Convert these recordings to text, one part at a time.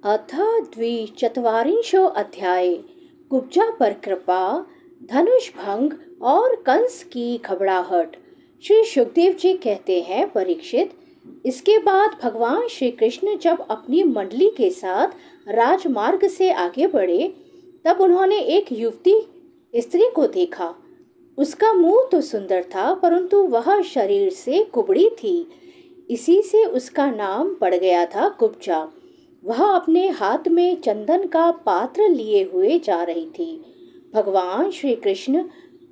अथ द्विचत्वारिंशो अध्याय। कुब्जा पर कृपा, धनुष भंग और कंस की घबराहट। श्री सुखदेव जी कहते हैं, परीक्षित, इसके बाद भगवान श्री कृष्ण जब अपनी मंडली के साथ राजमार्ग से आगे बढ़े तब उन्होंने एक युवती स्त्री को देखा। उसका मुंह तो सुंदर था, परंतु वह शरीर से कुबड़ी थी। इसी से उसका नाम पड़ गया था कुब्जा। वह अपने हाथ में चंदन का पात्र लिए हुए जा रही थी। भगवान श्री कृष्ण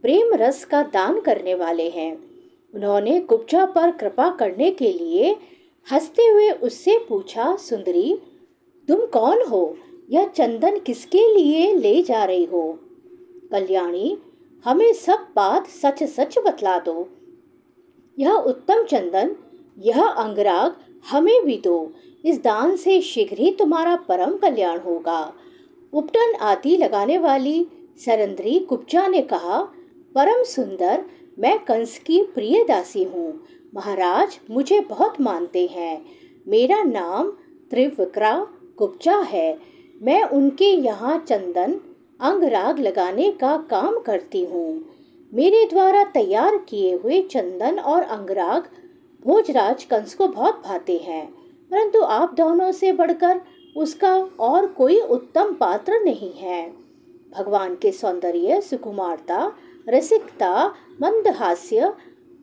प्रेम रस का दान करने वाले हैं। उन्होंने कुब्जा पर कृपा करने के लिए हंसते हुए उससे पूछा, सुंदरी, तुम कौन हो? यह चंदन किसके लिए ले जा रही हो? कल्याणी, हमें सब बात सच सच बतला दो। यह उत्तम चंदन, यह अंगराग हमें भी दो। इस दान से शीघ्र ही तुम्हारा परम कल्याण होगा। उपटन आदि लगाने वाली सरंद्री कुब्जा ने कहा, परम सुंदर, मैं कंस की प्रिय दासी हूँ। महाराज मुझे बहुत मानते हैं। मेरा नाम त्रिविक्रा कुब्जा है। मैं उनके यहाँ चंदन अंगराग लगाने का काम करती हूँ। मेरे द्वारा तैयार किए हुए चंदन और अंगराग भोजराज कंस को बहुत भाते हैं, परंतु आप दोनों से बढ़कर उसका और कोई उत्तम पात्र नहीं है। भगवान के सौंदर्य, सुकुमारता, रसिकता, मंदहास्य,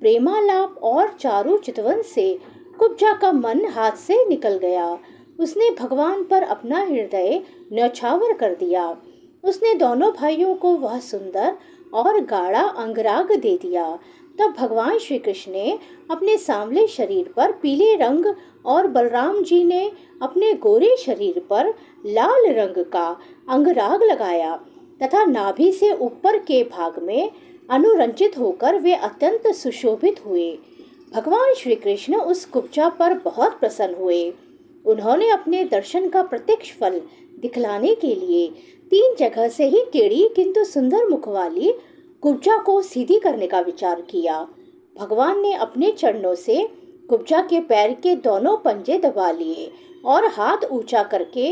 प्रेमालाप और चारु चितवन से कुब्जा का मन हाथ से निकल गया। उसने भगवान पर अपना हृदय न्यौछावर कर दिया। उसने दोनों भाइयों को वह सुंदर और गाढ़ा अंगराग दे दिया। तब भगवान श्री कृष्ण ने अपने सांवले शरीर पर पीले रंग और बलराम जी ने अपने गोरे शरीर पर लाल रंग का अंगराग लगाया तथा नाभि से ऊपर के भाग में अनुरंजित होकर वे अत्यंत सुशोभित हुए। भगवान श्री कृष्ण उस कुब्जा पर बहुत प्रसन्न हुए। उन्होंने अपने दर्शन का प्रत्यक्ष फल दिखलाने के लिए 3 जगह से ही टेढ़ी किंतु सुंदर मुख वाली कुब्जा को सीधी करने का विचार किया। भगवान ने अपने चरणों से कुब्जा के पैर के दोनों पंजे दबा लिए और हाथ ऊंचा करके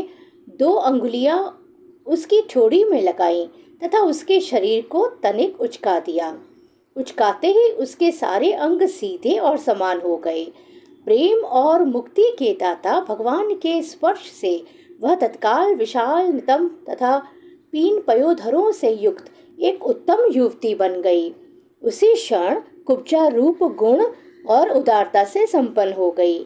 2 अंगुलियां उसकी ठोड़ी में लगाई तथा उसके शरीर को तनिक उचका दिया। उचकाते ही उसके सारे अंग सीधे और समान हो गए। प्रेम और मुक्ति के दाता भगवान के स्पर्श से वह तत्काल विशाल नितंब तथा पीन पयोधरों से युक्त एक उत्तम युवती बन गई। उसी क्षण कुब्जा रूप, गुण और उदारता से संपन्न हो गई।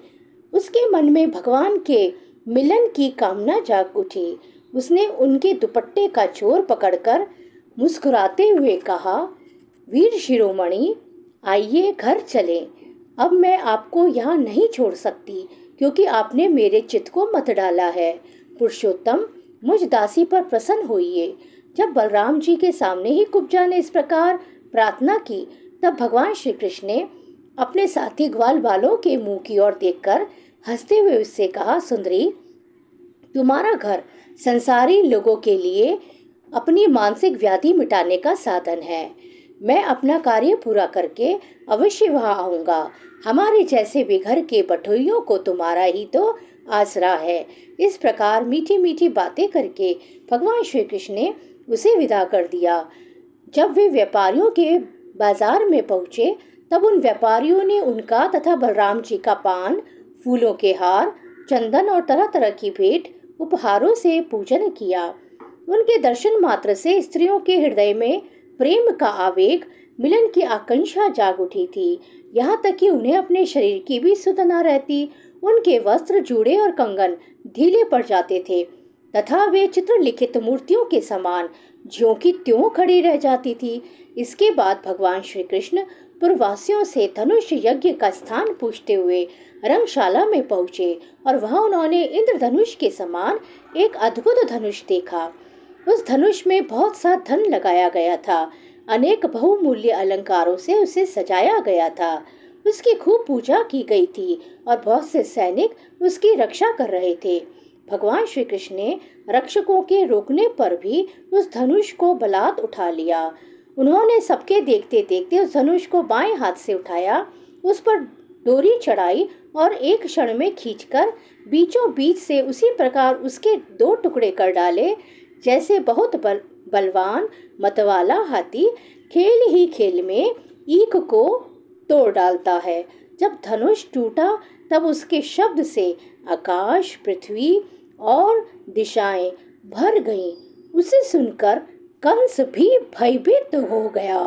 उसके मन में भगवान के मिलन की कामना जाग उठी। उसने उनके दुपट्टे का छोर पकड़कर मुस्कुराते हुए कहा, वीर शिरोमणि, आइए घर चलें। अब मैं आपको यहाँ नहीं छोड़ सकती, क्योंकि आपने मेरे चित्त को मत डाला है। पुरुषोत्तम, मुझ दासी पर प्रसन्न होइए। जब बलराम जी के सामने ही कुब्जा ने इस प्रकार प्रार्थना की, तब भगवान श्री कृष्ण ने अपने साथी ग्वाल बालों के मुंह की ओर देखकर हंसते हुए उससे कहा, सुंदरी, तुम्हारा घर संसारी लोगों के लिए अपनी मानसिक व्याधि मिटाने का साधन है। मैं अपना कार्य पूरा करके अवश्य वहां आऊंगा। हमारे जैसे बेघर के बटोइयों को तुम्हारा ही तो आसरा है। इस प्रकार मीठी मीठी बातें करके भगवान श्री कृष्ण ने उसे विदा कर दिया। जब वे व्यापारियों के बाजार में पहुंचे तब उन व्यापारियों ने उनका तथा बलराम जी का पान, फूलों के हार, चंदन और तरह तरह की भेंट उपहारों से पूजन किया। उनके दर्शन मात्र से स्त्रियों के हृदय में प्रेम का आवेग, मिलन की आकांक्षा जाग उठी थी। यहाँ तक कि उन्हें अपने शरीर की भी सुध न रहती। उनके वस्त्र, जूड़े और कंगन ढीले पड़ जाते थे तथा वे चित्रलिखित मूर्तियों के समान ज्यों की त्यों खड़ी रह जाती थी। इसके बाद भगवान श्री कृष्ण पूर्ववासियों से धनुष यज्ञ का स्थान पूछते हुए रंगशाला में पहुंचे और वहां उन्होंने इंद्रधनुष के समान एक अद्भुत धनुष देखा। उस धनुष में बहुत सा धन लगाया गया था। अनेक बहुमूल्य अलंकारों से उसे सजाया गया था। उसकी खूब पूजा की गई थी और बहुत से सैनिक उसकी रक्षा कर रहे थे। भगवान श्री कृष्ण ने रक्षकों के रोकने पर भी उस धनुष को बलात् उठा लिया। उन्होंने सबके देखते देखते उस धनुष को बाएं हाथ से उठाया, उस पर डोरी चढ़ाई और एक क्षण में खींचकर बीचों बीच से उसी प्रकार उसके 2 टुकड़े कर डाले, जैसे बहुत बलवान मतवाला हाथी खेल ही खेल में ईख को तोड़ डालता है। जब धनुष टूटा तब उसके शब्द से आकाश, पृथ्वी और दिशाएं भर गईं। उसे सुनकर कंस भी भयभीत हो गया।